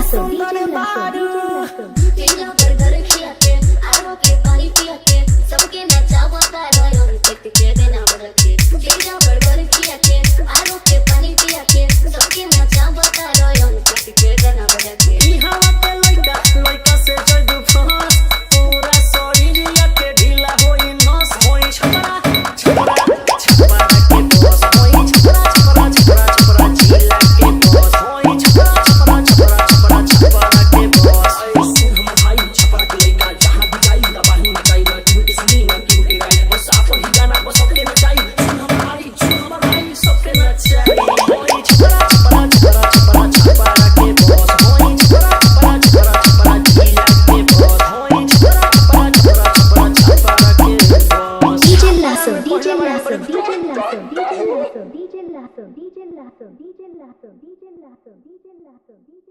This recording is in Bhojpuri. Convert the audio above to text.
सुंदर बारू पिया बर्गर खिया के आरो के पानी पिया के सबके नचावा तारो टिक के देना बरके पिया बर्गर खिया के आरो के पानी पिया के सबके नचावा तारो टिक के देना बरके ई हवा पे लइका से जइबू फंस पूरा शरीरिया के ढीला होई नस होई छपरा छपरा छपरा के बॉस होई छपरा छपरा छपरा छपरा जिला के बॉस होई छपरा छपरा छपरा छपरा छपरा के बॉस सुन हम भाई छपरा के लइका जहां भी जाई दबाही मचाई ना तू के सुनी ना तू के गाई बस आप ही गाना बस सबके नचाई सुन हम भाई सबके नचाई होई छपरा छपरा छपरा छपरा छपरा के बॉस होई छपरा छपरा छपरा छपरा जिला के बॉस होई छपरा छपरा छपरा छपरा छपरा के boss DJ Lasso, DJ Lasso, DJ Lasso, DJ Lasso, DJ Lasso, DJ Lasso, DJ Lasso, DJ Lasso, DJ Lasso, DJ Lasso.